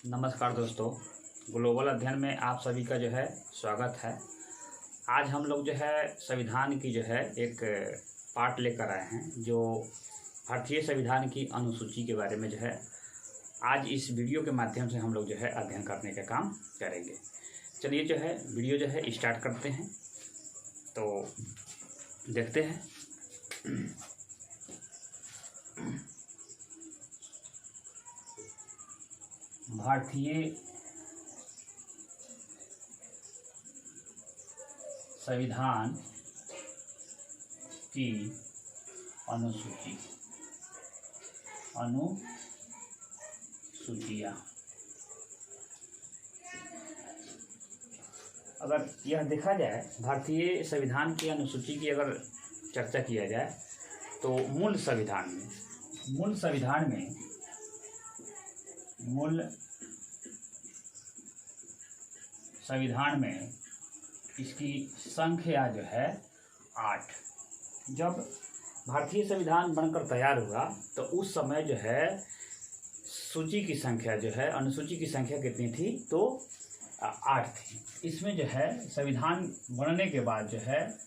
नमस्कार दोस्तों, ग्लोबल अध्ययन में आप सभी का जो है स्वागत है। आज हम लोग जो है संविधान की जो है एक पार्ट लेकर आए हैं, जो भारतीय संविधान की अनुसूची के बारे में जो है आज इस वीडियो के माध्यम से हम लोग जो है अध्ययन करने का काम करेंगे। चलिए जो है वीडियो जो है स्टार्ट करते हैं। तो देखते हैं। भारतीय संविधान की अनुसूचियाँ। अगर यह देखा जाए, भारतीय संविधान की अनुसूची की अगर चर्चा किया जाए तो मूल संविधान में इसकी संख्या जो है 8। जब भारतीय संविधान बनकर तैयार हुआ तो उस समय जो है सूची की संख्या जो है, अनुसूची की संख्या कितनी थी? तो 8 थी। इसमें जो है संविधान बनने के बाद जो है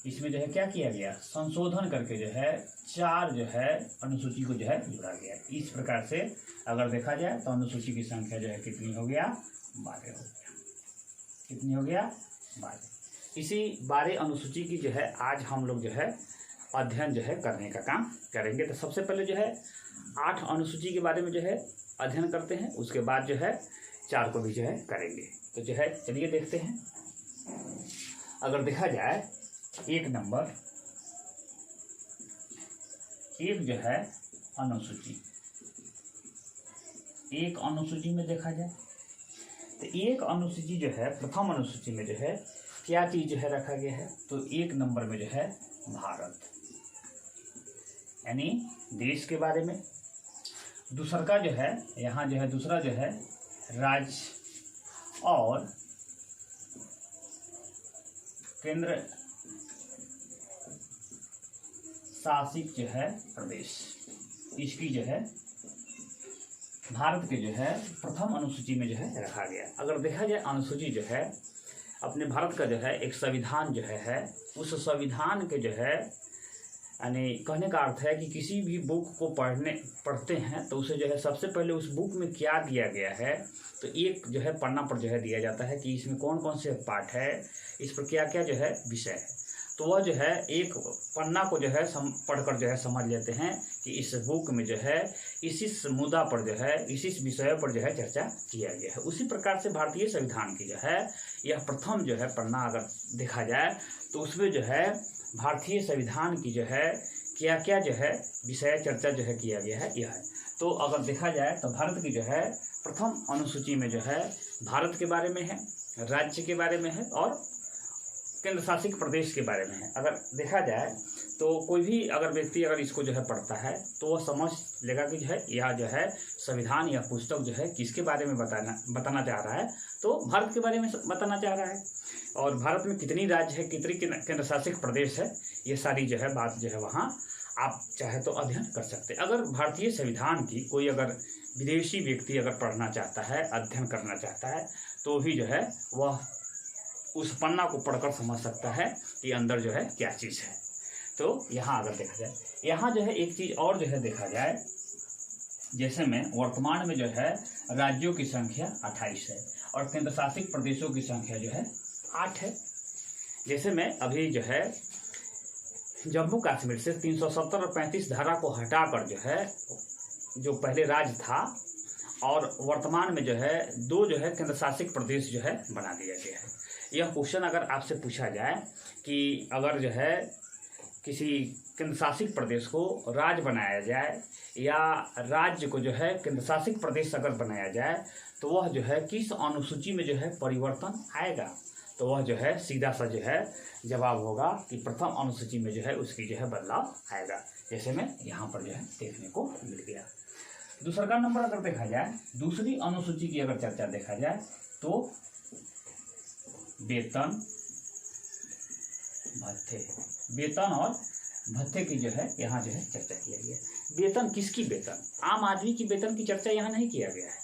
इसमें जो है क्या किया गया, संशोधन करके जो है 4 जो है अनुसूची को जो है जोड़ा गया। इस प्रकार से अगर देखा जाए तो अनुसूची की संख्या जो है कितनी हो गया? 12 हो गया। कितनी हो गया? 12। इसी 12 अनुसूची की जो है आज हम लोग जो है अध्ययन जो है करने का काम करेंगे। तो सबसे पहले जो है 8 अनुसूची के बारे में जो है अध्ययन करते हैं, उसके बाद जो है 4 को भी जो है करेंगे। तो जो है चलिए देखते हैं। अगर देखा जाए एक जो है अनुसूची, एक अनुसूची में देखा जाए तो एक अनुसूची जो है, प्रथम अनुसूची में जो है क्या चीज जो है रखा गया है? तो 1 नंबर में जो है भारत, यानी देश के बारे में। दूसरा का जो है यहाँ जो है, दूसरा जो है राज्य और केंद्र शासित जो है प्रदेश, इसकी जो है भारत के जो है प्रथम अनुसूची में जो है रखा गया। अगर देखा जाए अनुसूची जो है अपने भारत का जो है एक संविधान जो है उस संविधान के जो है, यानी कहने का अर्थ है कि किसी भी बुक को पढ़ते हैं तो उसे जो है सबसे पहले उस बुक में क्या दिया गया है, तो एक जो है पन्ना पर जो है दिया जाता है कि इसमें कौन कौन से पार्ट है, इस पर क्या क्या जो है विषय है। तो वह जो है एक पन्ना को जो है पढ़कर जो है समझ लेते हैं कि इस बुक में जो है इस मुद्दा पर जो है इस विषय पर जो है चर्चा किया गया है। उसी प्रकार से भारतीय संविधान की जो है यह प्रथम जो है पन्ना अगर देखा जाए तो उसमें जो है भारतीय संविधान की जो है क्या क्या जो है विषय चर्चा जो है किया गया है, यह है। तो अगर देखा जाए तो भारत की जो है प्रथम अनुसूची में जो है भारत के बारे में है, राज्य के बारे में है और केंद्र शासित प्रदेश के बारे में है। अगर देखा जाए तो कोई भी अगर व्यक्ति अगर इसको जो है पढ़ता है तो वह समझ लेगा कि जो है यह जो है संविधान या पुस्तक जो है किसके बारे में बताना चाह रहा है, तो भारत के बारे में बताना चाह रहा है। और भारत में कितनी राज्य है, कितनी केंद्र शासित प्रदेश है, ये सारी जो है बात जो है वहाँ आप चाहे तो अध्ययन कर सकते हैं। अगर भारतीय संविधान की कोई अगर विदेशी व्यक्ति अगर पढ़ना चाहता है, अध्ययन करना चाहता है, तो भी जो है वह उस पन्ना को पढ़कर समझ सकता है कि अंदर जो है क्या चीज़ है। तो यहाँ अगर देखा जाए, यहाँ जो है एक चीज़ और जो है देखा जाए, जैसे में वर्तमान में जो है राज्यों की संख्या 28 है और केंद्र शासित प्रदेशों की संख्या जो है 8 है। जैसे में अभी जो है जम्मू कश्मीर से 370 और 35 धारा को हटाकर जो है जो पहले राज्य था और वर्तमान में जो है 2 जो है केंद्र शासित प्रदेश जो है बना दिया गया है। यह क्वेश्चन अगर आपसे पूछा जाए कि अगर जो है किसी केंद्र शासित प्रदेश को राज्य बनाया जाए या राज्य को जो है केंद्र शासित प्रदेश अगर बनाया जाए तो वह जो है किस अनुसूची में जो है परिवर्तन आएगा, तो वह जो है सीधा सा जो है जवाब होगा कि प्रथम अनुसूची में जो है उसकी जो है बदलाव आएगा। जैसे में यहाँ पर जो है देखने को मिल गया। दूसरा का नंबर अगर देखा जाए, दूसरी अनुसूची की अगर चर्चा देखा जाए तो वेतन और भत्ते की जो है यहाँ जो है चर्चा किया गया। वेतन किसकी? वेतन आम आदमी की वेतन की चर्चा यहाँ नहीं किया गया है।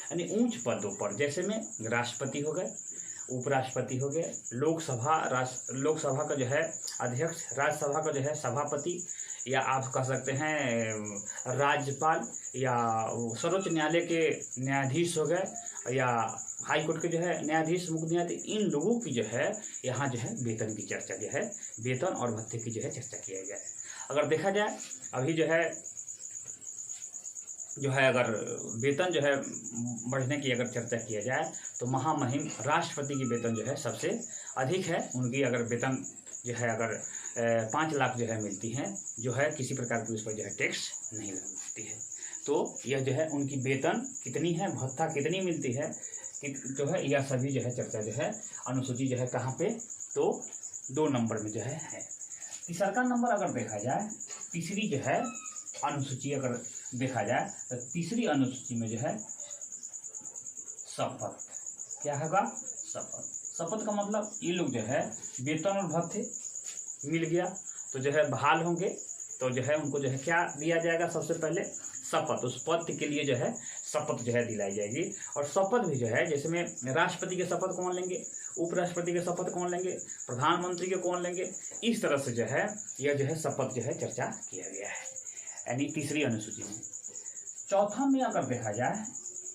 यानी ऊंच पदों पर, जैसे में राष्ट्रपति हो गए, उपराष्ट्रपति हो गए, लोकसभा का जो है अध्यक्ष, राज्यसभा का जो है सभापति, या आप कह सकते हैं राज्यपाल, या सर्वोच्च न्यायालय के न्यायाधीश हो गए, या हाई कोर्ट के जो है न्यायाधीश, मुख्य न्यायाधीश, इन लोगों की जो है यहाँ जो है वेतन की चर्चा जो है, वेतन और भत्ते की जो है चर्चा किया गया है। अगर देखा जाए अभी जो है अगर वेतन जो है बढ़ने की अगर चर्चा किया जाए तो महामहिम राष्ट्रपति की वेतन जो है सबसे अधिक है। उनकी अगर वेतन जो है अगर 5 लाख जो है मिलती है, जो है किसी प्रकार की उस पर जो है टैक्स नहीं लगती है। तो यह जो है उनकी वेतन कितनी है, भत्ता कितनी मिलती है, कि जो है यह सभी जो है चर्चा जो है अनुसूची जो है कहाँ पे, तो 2 नंबर में जो है। तीसरा का नंबर अगर देखा जाए, तीसरी जो है अनुसूची अगर देखा जाए तो तीसरी अनुसूची में जो है शपथ, क्या होगा, शपथ। शपथ का मतलब ये लोग जो है वेतन और भत्ते मिल गया तो जो है बहाल होंगे, तो जो है उनको जो है क्या दिया जाएगा, सबसे पहले शपथ, उस पद के लिए जो है शपथ जो है दिलाई जाएगी। और शपथ भी जो है, जैसे में राष्ट्रपति के शपथ कौन लेंगे, उपराष्ट्रपति के शपथ कौन लेंगे, प्रधानमंत्री के कौन लेंगे, इस तरह से जो है यह जो है शपथ जो है चर्चा किया गया है, यानी तीसरी अनुसूची में। चौथा में अगर देखा जाए,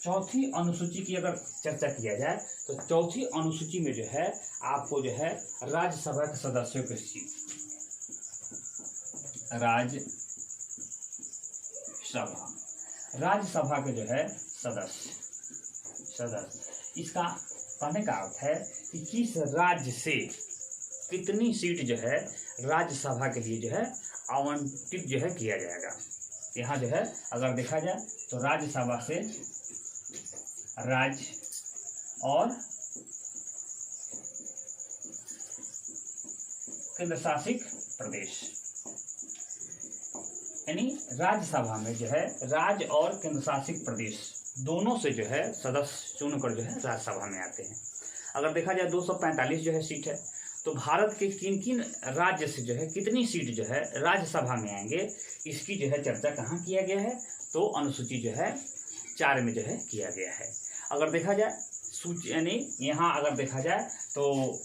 चौथी अनुसूची की अगर चर्चा किया जाए तो चौथी अनुसूची में जो है आपको जो है राज्यसभा के सदस्यों की सीट, राज्यसभा के जो है सदस्य, इसका कहने का अर्थ है कि किस राज्य से कितनी सीट जो है राज्यसभा के लिए जो है आवंटित जो है किया जाएगा। यहाँ जो है अगर देखा जाए तो राज्यसभा से राज्य और केंद्र शासित प्रदेश, यानी राज्यसभा में जो है राज्य और केंद्र शासित प्रदेश दोनों से जो है सदस्य चुनकर जो है राज्यसभा में आते हैं। अगर देखा जाए 245 जो है सीट है, तो भारत के किन किन राज्य से जो है कितनी सीट जो है राज्यसभा में आएंगे, इसकी जो है चर्चा कहाँ किया गया है, तो अनुसूची जो है 4 में जो है किया गया है। अगर देखा जाए सूची, यानी यहाँ अगर देखा जाए तो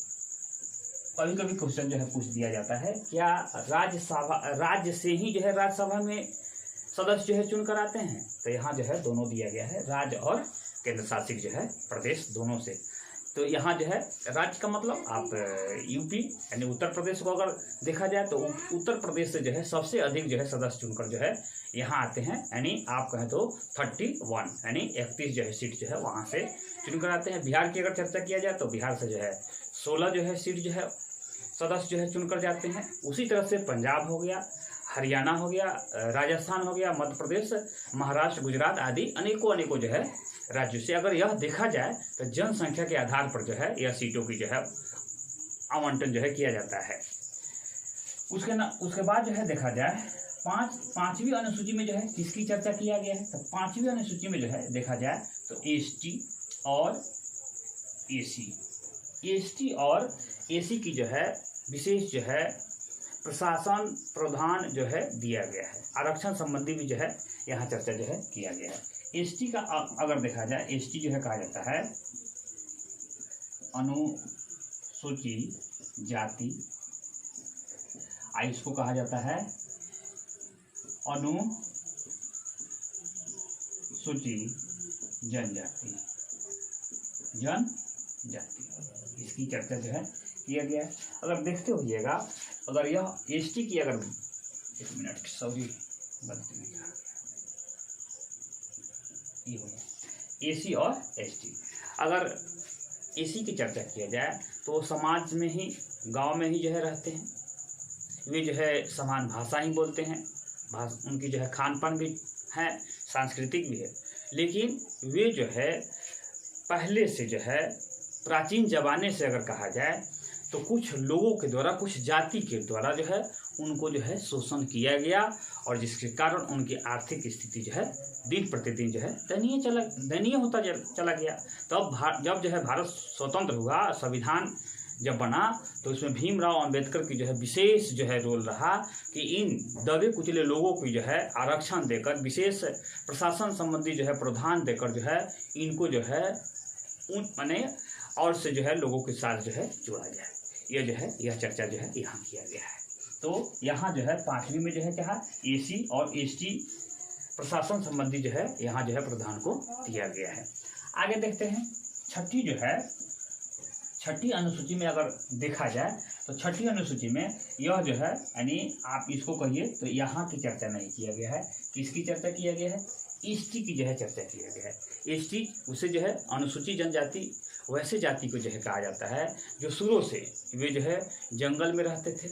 कभी कभी क्वेश्चन जो है पूछ दिया जाता है, क्या राज्य से ही जो है राज्यसभा में सदस्य जो है चुनकर आते हैं, तो यहाँ जो है दोनों दिया गया है, राज्य और केंद्र शासित जो है प्रदेश दोनों से। तो यहाँ जो है राज्य का मतलब आप यूपी यानी उत्तर प्रदेश को अगर देखा जाए तो उत्तर प्रदेश से जो है सबसे अधिक जो है सदस्य चुनकर जो है यहाँ आते हैं, यानी आप कहें तो 31 यानी 31 जो है सीट जो है वहाँ से चुनकर आते हैं। बिहार की अगर चर्चा किया जाए तो बिहार से जो है 16 जो है सीट जो है सदस्य जो है चुनकर जाते हैं। उसी तरह से पंजाब हो गया, हरियाणा हो गया, राजस्थान हो गया, मध्य प्रदेश, महाराष्ट्र, गुजरात आदि अनेकों जो है राज्यों से अगर यह देखा जाए तो जनसंख्या के आधार पर जो है यह सीटों की जो है आवंटन जो है किया जाता है। उसके बाद जो है देखा जाए पांचवी अनुसूची में जो है किसकी चर्चा किया गया है, तो पांचवी अनुसूची में जो है देखा जाए तो एसटी और एसी की जो है विशेष जो है प्रशासन प्रधान जो है दिया गया है। आरक्षण संबंधी भी जो है यहाँ चर्चा जो है किया गया है। एसटी का अगर देखा जाए, एसटी जो है कहा जाता है अनुसूची जाति, इसको कहा जाता है अनुसूची जनजाति, इसकी चर्चा जो है किया गया है। अगर देखते होइएगा, अगर यह एसटी की अगर एक मिनट सॉरी गलती नहीं कहा, ये हो गया एसी और एसटी। अगर एसी की चर्चा किया जाए तो वो समाज में ही गांव में ही जो है रहते हैं, वे जो है समान भाषा ही बोलते हैं, उनकी जो है खान पान भी है, सांस्कृतिक भी है, लेकिन वे जो है पहले से जो है प्राचीन जमाने से अगर कहा जाए तो कुछ लोगों के द्वारा, कुछ जाति के द्वारा जो है उनको जो है शोषण किया गया, और जिसके कारण उनकी आर्थिक स्थिति जो है दिन प्रतिदिन जो है दयनीय होता चला गया। तब जब जो है भारत स्वतंत्र हुआ, संविधान जब बना तो उसमें भीमराव अंबेडकर की जो है विशेष जो है रोल रहा कि इन दबे कुचले लोगों को जो है आरक्षण देकर, विशेष प्रशासन संबंधी जो है प्रावधान देकर जो है इनको जो है माने और से जो है लोगों के साथ जो है जोड़ा जाए। यह जो है यह चर्चा जो है यहाँ किया गया है। तो यहाँ जो है 5वीं में जो है क्या है, एसी और एसटी प्रशासन संबंधी जो है यहाँ जो है प्रावधान को दिया गया है। आगे देखते हैं छठी अनुसूची में अगर देखा जाए तो छठी अनुसूची में यह जो है यानी आप इसको कहिए तो यहाँ की चर्चा नहीं किया गया है। किसकी चर्चा किया गया है, एसटी की जो है चर्चा किया गया है। एसटी उसे जो है अनुसूचित जनजाति वैसे जाति को जो है कहा जाता है जो शुरू से वे जो है जंगल में रहते थे,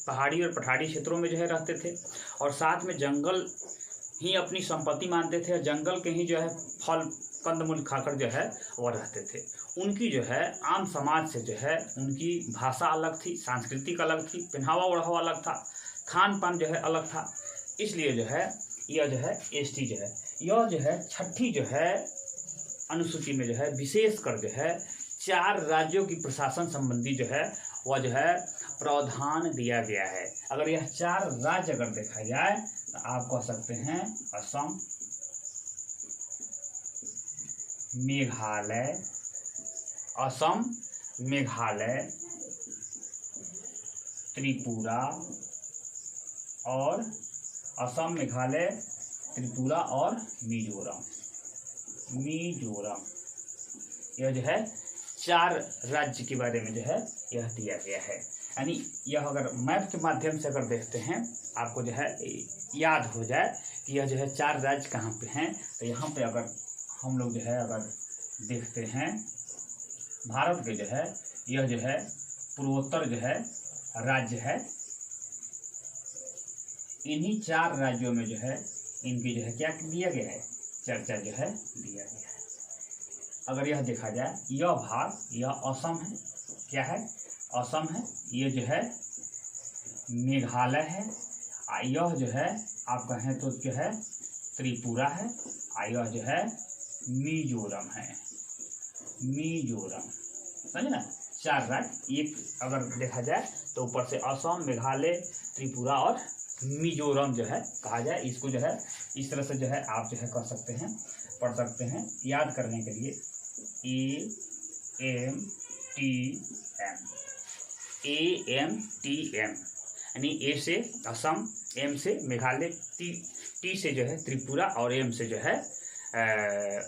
पहाड़ी और पठारी क्षेत्रों में जो है रहते थे और साथ में जंगल ही अपनी संपत्ति मानते थे और जंगल के ही जो है फल कंदमूल खाकर जो है वह रहते थे। उनकी जो है आम समाज से जो है उनकी भाषा अलग थी, सांस्कृतिक अलग थी, पहनावा ओढ़ावा अलग था, खान पान जो है अलग था। इसलिए जो है यह जो है एसटी जो है यह जो है छठी जो है अनुसूची में जो है विशेषकर जो है 4 राज्यों की प्रशासन संबंधी जो है वह जो है प्रावधान दिया गया है। अगर यह 4 राज्य अगर देखा जाए तो आप कह सकते हैं असम, मेघालय, त्रिपुरा और मिजोरम। यह जो है 4 राज्य के बारे में जो है यह दिया गया है। यानी यह अगर मैप के माध्यम से अगर देखते हैं आपको जो है याद हो जाए कि यह जो है 4 राज्य कहाँ पे हैं। तो यहाँ पे अगर हम लोग जो है अगर देखते हैं भारत के जो है यह जो है पूर्वोत्तर जो है राज्य है। इन्हीं 4 राज्यों में जो है इनकी जो है क्या दिया गया है, चर्चा जो है दिया गया है। अगर यह देखा जाए यह भाग यह असम है, क्या है असम है, ये जो है मेघालय है, यह जो है आप कहें तो जो है त्रिपुरा है, यह जो है मिजोरम है। समझे ना, 4 राज्य एक अगर देखा जाए तो ऊपर से असम, मेघालय, त्रिपुरा और मिजोरम जो है कहा जाए। इसको जो है इस तरह से जो है आप जो है कह सकते हैं, पढ़ सकते हैं याद करने के लिए। AMTM यानी ए से असम, एम से मेघालय, टी से जो है त्रिपुरा और एम से जो है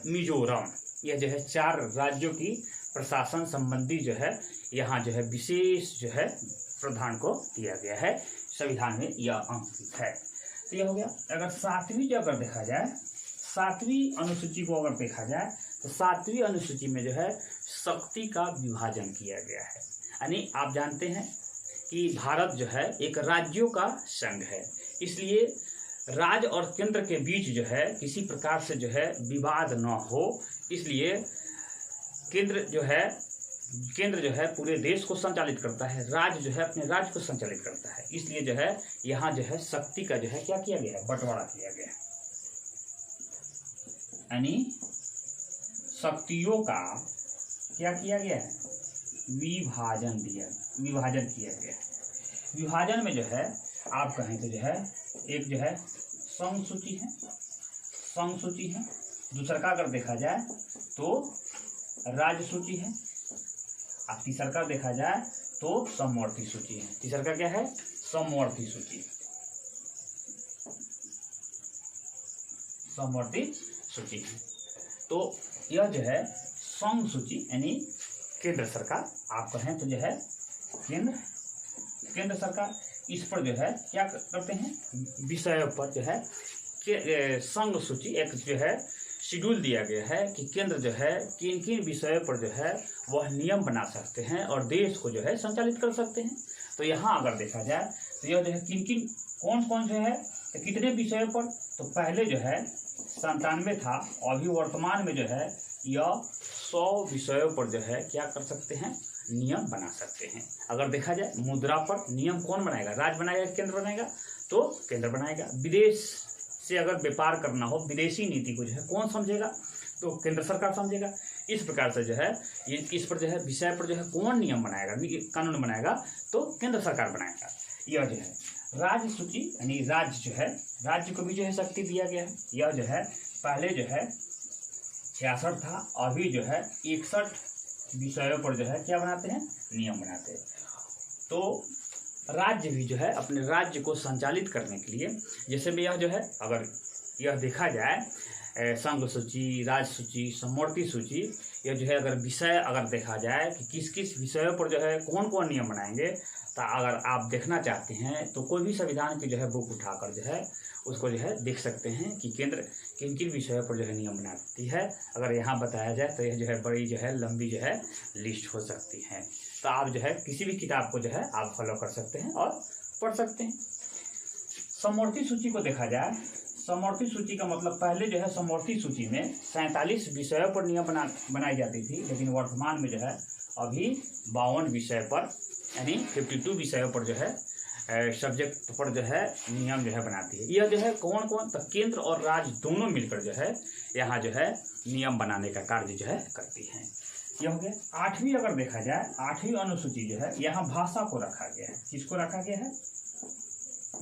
मिजोरम। यह जो है 4 राज्यों की प्रशासन संबंधी जो है यहाँ जो है विशेष जो है प्रावधान को दिया गया है। संविधान में यह अंकित है। तो यह हो गया। अगर 7वीं जो अगर देखा जाए, 7वीं अनुसूची को अगर देखा जाए तो 7वीं अनुसूची में जो है शक्ति का विभाजन किया गया है। यानी आप जानते हैं कि भारत जो है एक राज्यों का संघ है, इसलिए राज्य और केंद्र के बीच जो है किसी प्रकार से जो है विवाद न हो, इसलिए केंद्र जो है पूरे देश को संचालित करता है, राज्य जो है अपने राज्य को संचालित करता है। इसलिए जो है यहाँ जो है शक्ति का जो है क्या किया गया है, बंटवारा किया गया है। यानी शक्तियों का क्या किया गया है, विभाजन किया गया है। विभाजन में जो है आप कहें तो जो है एक जो है संघ सूची है, दूसरा का अगर देखा जाए तो राज्य सूची है, अब तीसरा का देखा जाए तो समवर्ती सूची है। तीसरा का क्या है, समवर्ती सूची है। तो यह जो है संघ सूची यानी केंद्र सरकार, आप कहें तो जो है केंद्र सरकार, इस पर जो है क्या करते हैं, विषयों पर जो है संघ सूची एक जो है शेड्यूल दिया गया है कि केंद्र जो है किन किन विषयों पर जो है वह नियम बना सकते हैं और देश को जो है संचालित कर सकते हैं। तो यहाँ अगर देखा जाए तो यह जो है किन कौन जो है तो कितने विषयों पर, तो पहले जो है 97 था, अभी वर्तमान में जो है यह 100 विषयों पर जो है क्या कर सकते हैं, नियम बना सकते हैं। अगर देखा जाए मुद्रा पर नियम कौन बनाएगा, राज्य बनाएगा, केंद्र बनाएगा, तो केंद्र बनाएगा। विदेश से अगर व्यापार करना हो, विदेशी नीति को जो है कौन समझेगा, तो केंद्र सरकार समझेगा। इस प्रकार से जो है इस पर जो है विषय पर जो है कौन नियम बनाएगा, कानून बनाएगा, तो केंद्र सरकार बनाएगा। यह जो है राज्य सूची यानी राज्य जो है, राज्य को भी जो है शक्ति दिया गया है। यह जो है पहले जो है 66 था, अभी जो है 61 विषयों पर जो है क्या बनाते हैं, नियम बनाते हैं। तो राज्य भी जो है अपने राज्य को संचालित करने के लिए, जैसे भी यह जो है अगर यह देखा जाए संघ सूची, राज्य सूची, समवर्ती सूची, यह जो है अगर विषय अगर देखा जाए कि किस किस विषयों पर जो है कौन कौन नियम बनाएंगे, तो अगर आप देखना चाहते हैं तो कोई भी संविधान की जो है बुक उठाकर जो है उसको जो है देख सकते हैं कि केंद्र किन किन विषयों पर जो है नियम बनाती है। अगर यहाँ बताया जाए तो यह जो है बड़ी जो है लंबी जो है लिस्ट हो सकती है। तो आप जो है किसी भी किताब को जो है आप फॉलो कर सकते हैं और पढ़ सकते हैं। समवर्ती सूची को देखा जाए, समवर्ती सूची का मतलब पहले जो है समवर्ती सूची में 47 विषयों पर नियम बनाई जाती थी, लेकिन वर्तमान में जो है अभी 52 विषय पर यानी 52 विषयों पर जो है सब्जेक्ट पर जो है नियम जो है बनाती है। यह जो है कौन कौन, तो केंद्र और राज्य दोनों मिलकर जो है यहाँ जो है नियम बनाने का कार्य जो है करती हैं। यह हो गया। 8वीं अगर देखा जाए, 8वीं अनुसूची जो है यहाँ भाषा को रखा गया है। किसको रखा गया है,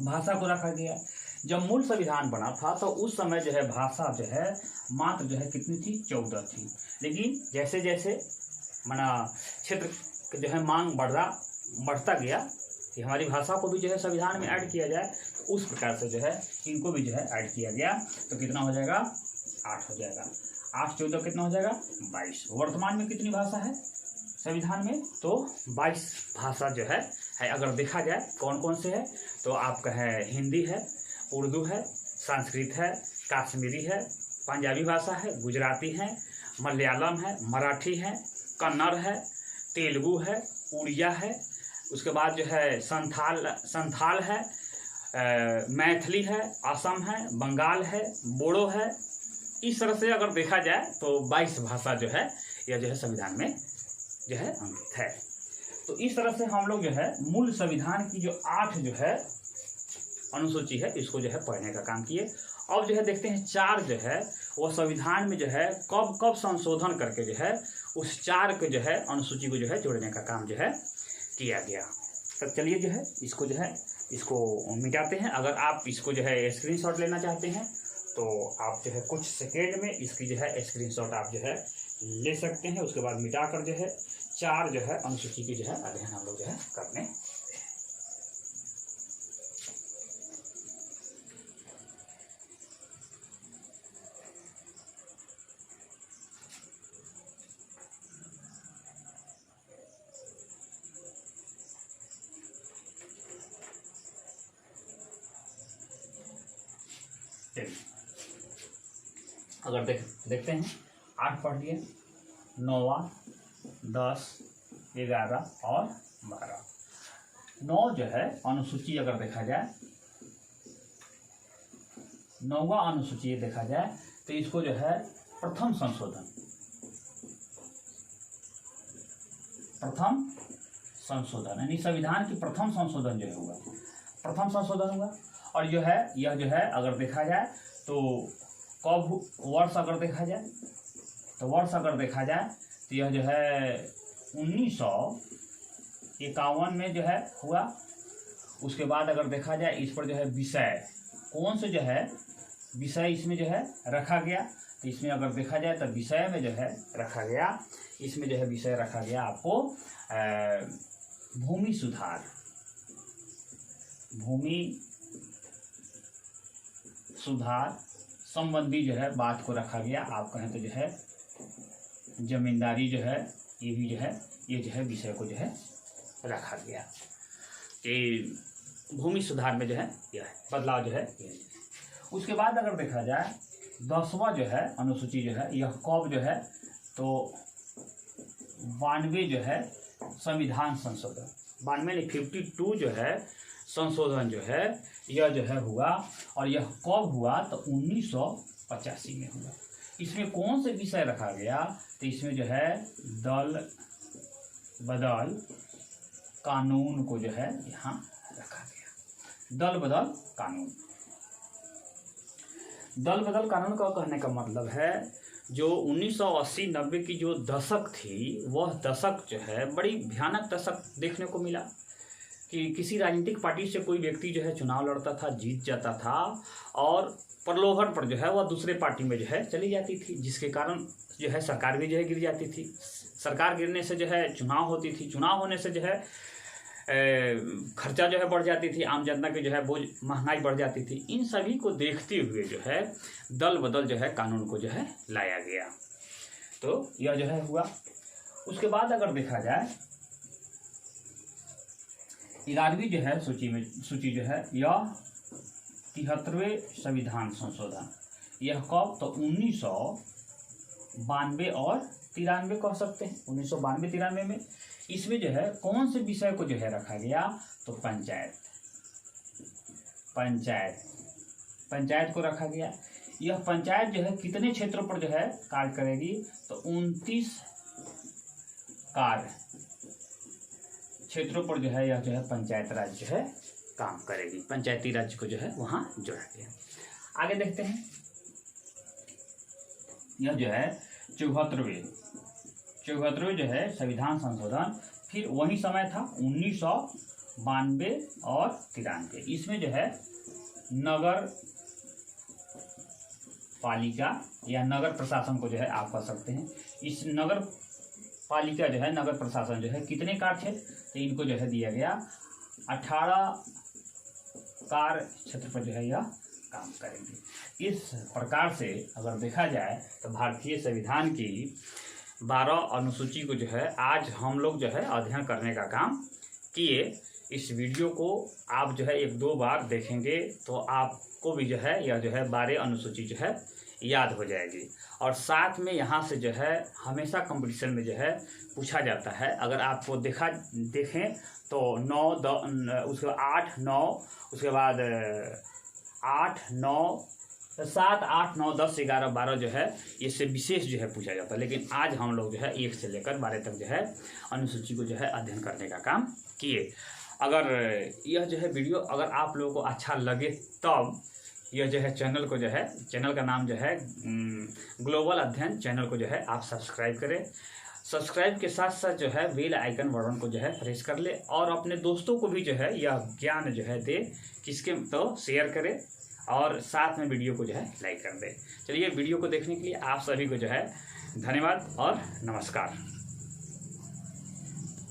भाषा को रखा गया है। जब मूल संविधान बना था तो उस समय जो है भाषा जो है मात्र जो है कितनी थी, 14 थी। लेकिन जैसे जैसे माना क्षेत्र जो है मांग बढ़ता गया कि हमारी भाषा को भी जो है संविधान में ऐड किया जाए, तो उस प्रकार से जो है इनको भी जो है ऐड किया गया। तो कितना हो जाएगा, 8 हो जाएगा। 8 14 कितना हो जाएगा, 22। वर्तमान में कितनी भाषा है संविधान में, तो 22 भाषा जो है अगर देखा जाए कौन कौन से है, तो आपका है हिंदी है, उर्दू है, संस्कृत है, कश्मीरी है, पंजाबी भाषा है, गुजराती है, मलयालम है, मराठी है, कन्नड़ है, तेलुगु है, उड़िया है, उसके बाद जो है संथाल है, मैथिली है, असम है, बंगाल है, बोडो है। इस तरह से अगर देखा जाए तो 22 भाषा जो है यह जो है संविधान में जो है अंकित है। तो इस तरह से हम लोग जो है मूल संविधान की जो 8 जो है अनुसूची है इसको जो है पढ़ने का काम किए। अब जो है देखते हैं 4 जो है वो संविधान में जो है कब कब संशोधन करके जो है उस 4 के जो है अनुसूची को जो है जोड़ने का काम जो है किया गया। तो चलिए जो है इसको मिटाते हैं। अगर आप इसको जो है स्क्रीनशॉट लेना चाहते हैं तो आप जो है कुछ सेकेंड में इसकी जो है स्क्रीनशॉट आप जो है ले सकते हैं। उसके बाद मिटा कर जो है 4 जो है अनुसूची की जो है अध्ययन हम लोग जो है करने। अगर देखते हैं 8 पढ़ लिए, 9वां, 10, 11 और 12। 9 जो है अनुसूची अगर देखा जाए, 9वां अनुसूची देखा जाए तो इसको जो है प्रथम संशोधन यानी संविधान की प्रथम संशोधन जो है हुआ, प्रथम संशोधन हुआ। और जो है यह जो है अगर देखा जाए तो कब वर्ष अगर देखा जाए तो यह जो है 1951 में जो है हुआ। उसके बाद अगर देखा जाए इस पर जो है विषय कौन से जो है विषय इसमें जो है रखा गया, तो इसमें अगर देखा जाए तो विषय में जो है रखा गया, इसमें जो है विषय रखा गया आपको भूमि सुधार संबंधी जो है बात को रखा गया। आप कहें तो जो है जमींदारी जो है ये भी जो है विषय को जो है रखा गया कि भूमि सुधार में जो है यह बदलाव जो है। उसके बाद अगर देखा जाए 10वां जो है अनुसूची जो है यह कब जो है तो 92 जो है संविधान संशोधन, 52 जो है संशोधन जो है यह जो है हुआ। और यह कब हुआ तो 1985 में हुआ। इसमें कौन से विषय रखा गया, तो इसमें जो है दल बदल कानून को जो है यहाँ रखा गया। दल बदल कानून का कहने का मतलब है जो 1980-90 की जो दशक थी, वह दशक जो है बड़ी भयानक दशक देखने को मिला कि किसी राजनीतिक पार्टी से कोई व्यक्ति जो है चुनाव लड़ता था, जीत जाता था और प्रलोभन पर जो है वह दूसरे पार्टी में जो है चली जाती थी, जिसके कारण जो है सरकार भी जो है गिर जाती थी। सरकार गिरने से जो है चुनाव होती थी, चुनाव होने से जो है खर्चा जो है बढ़ जाती थी, आम जनता की जो है बोझ, महंगाई बढ़ जाती थी। इन सभी को देखते हुए जो है दल बदल जो है कानून को जो है लाया गया। तो यह जो है हुआ। उसके बाद अगर देखा जाए 11वीं जो है सूची जो है यह 73वें संविधान संशोधन, यह कब, तो 1992 और 93 कह सकते हैं। 1992-93 में इसमें जो है कौन से विषय को जो है रखा गया, तो पंचायत को रखा गया। यह पंचायत जो है कितने क्षेत्रों पर जो है कार्य करेगी, तो 29 कार्य क्षेत्रों पर जो है यह जो है पंचायत राज जो है काम करेगी। पंचायती राज को जो है वहां जोड़ा गया। आगे देखते हैं, यह जो है 74वें जो है संविधान संशोधन, फिर वही समय था 1992 और 93। इसमें जो है नगर पालिका या नगर प्रशासन को जो है आप कह सकते हैं। इस नगर पालिका जो है, नगर प्रशासन जो है कितने कार्य क्षेत्र, तो इनको जो है दिया गया 18 कार्य क्षेत्र पर जो है यह काम करेंगे। इस प्रकार से अगर देखा जाए तो भारतीय संविधान की 12 अनुसूची को जो है आज हम लोग जो है अध्ययन करने का काम किए। इस वीडियो को आप जो है 1-2 बार देखेंगे तो आपको भी जो है यह जो है 12 अनुसूची जो है याद हो जाएगी। और साथ में यहाँ से जो है हमेशा कंपटीशन में जो है पूछा जाता है। अगर आपको देखें तो 9, 10, उसके बाद 8, 9, उसके बाद 8, 9, 7, 8, 9, 10, 11, 12 जो है इससे विशेष जो है पूछा जाता है। लेकिन आज हम लोग जो है 1 से लेकर 12 तक जो है अनुसूची को जो है अध्ययन करने का काम किए। अगर यह जो है वीडियो अगर आप लोगों को अच्छा लगे तब यह जो है चैनल को जो है, चैनल का नाम जो है ग्लोबल अध्ययन चैनल को जो है आप सब्सक्राइब करें। सब्सक्राइब के साथ साथ जो है बेल आइकन बटन को जो है प्रेस कर ले और अपने दोस्तों को भी जो है यह ज्ञान जो है दे, किसके तो शेयर करें और साथ में वीडियो को जो है लाइक कर दे। चलिए, वीडियो को देखने के लिए आप सभी को जो है धन्यवाद और नमस्कार।